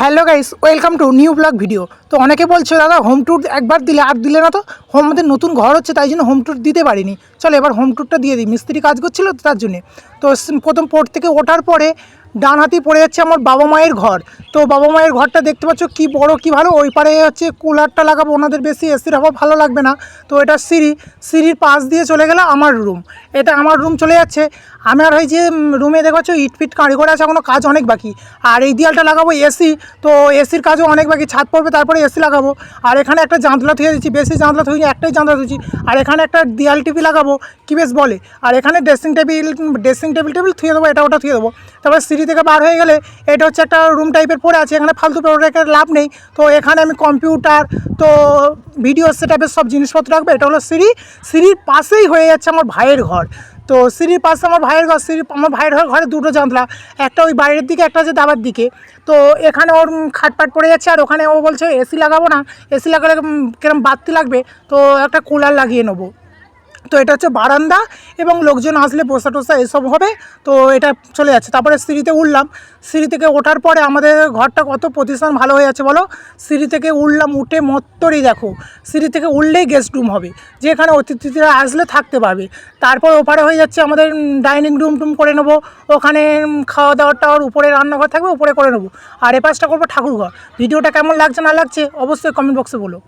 Hello guys, welcome to new blog video. তো অনেকে বলছে দাদা হোম ট্যুর একবার দিলে আর দিলে না। তো আমাদের নতুন ঘর হচ্ছে, তাই জন্য হোম ট্যুর দিতে পারিনি। চলো এবার হোম ট্যুরটা দিয়ে দিই, মিস্ত্রি কাজ করছিল তো তার জন্যে। তো প্রথম পোর্ট থেকে ওঠার পরে ডান হাতেই পড়ে যাচ্ছে আমার বাবা মায়ের ঘর। তো বাবা মায়ের ঘরটা দেখতে পাচ্ছ কি বড় কি ভালো। ওই পারে হচ্ছে কুলারটা লাগাবো, ওনাদের বেশি এসির হাওয়া ভালো লাগবে না। তো এটা সিঁড়ির পাশ দিয়ে চলে গেলে আমার রুম। এটা আমার রুম চলে যাচ্ছে। আমার ওই যে রুমে দেখো ইটফিট কাঁড়ি করে আছে, এখনও কাজ অনেক বাকি। আর এই দেয়ালটা লাগাবো এসি, তো এসির কাজও অনেক বাকি। ছাদ পড়বে তারপরে এসি লাগাবো। আর এখানে একটা জানলা থুয়ে দিচ্ছি, বেশি জানলা থুইনি, একটাই জানলা থুইছি। আর এখানে একটা দেয়াল টিভি লাগাবো, কি বেশ বলে। আর এখানে ড্রেসিং টেবিল থুয়ে দেবো, এটা ওটা থুয়ে দেবো। তারপরে সিঁড়ি থেকে বার হয়ে গেলে এটা হচ্ছে একটা রুম টাইপের পড়ে আছে, এখানে ফালতু পড়ে রেখে লাভ নেই। তো এখানে আমি কম্পিউটার, তো ভিডিও সেটআপের সব জিনিসপত্র রাখবো। এটা হলো সিঁড়ির পাশেই হয়ে যাচ্ছে আমার ভাইয়ের ঘর। তো সিঁড়ির পাশে আমার ভাইয়ের ঘর। আমার ভাইয়ের ঘরে দুটো জানলা, একটা ওই বাইরের দিকে, একটা হচ্ছে দাবার দিকে। তো এখানে ওর খাটপাট পড়ে যাচ্ছে। আর ওখানে ও বলছে এসি লাগাবো না, এসি লাগালে কিরম বাড়তি লাগবে, তো একটা কুলার লাগিয়ে নেবো। তো এটা হচ্ছে বারান্দা, এবং লোকজন আসলে বসা টসা এসব হবে। তো এটা চলে যাচ্ছে। তারপরে সিঁড়িতে উঠলাম। সিঁড়ি থেকে ওঠার পরে আমাদের ঘরটা কত পজিশন ভালো হয়ে যাচ্ছে বলো। সিঁড়ি থেকে উঠলাম, উঠে মত্তরই দেখো, সিঁড়ি থেকে উঠলেই গেস্ট রুম হবে, যেখানে অতিথিরা আসলে থাকতে পারবে। তারপর ওপারে হয়ে যাচ্ছে আমাদের ডাইনিং রুম টুম করে নেবো। ওখানে খাওয়া দাওয়াটা আর উপরে রান্নাঘর থাকবে, উপরে করে নেবো। আর এ পাশটা করবো ঠাকুরঘর। ভিডিওটা কেমন লাগছে না লাগছে অবশ্যই কমেন্ট বক্সে বলো।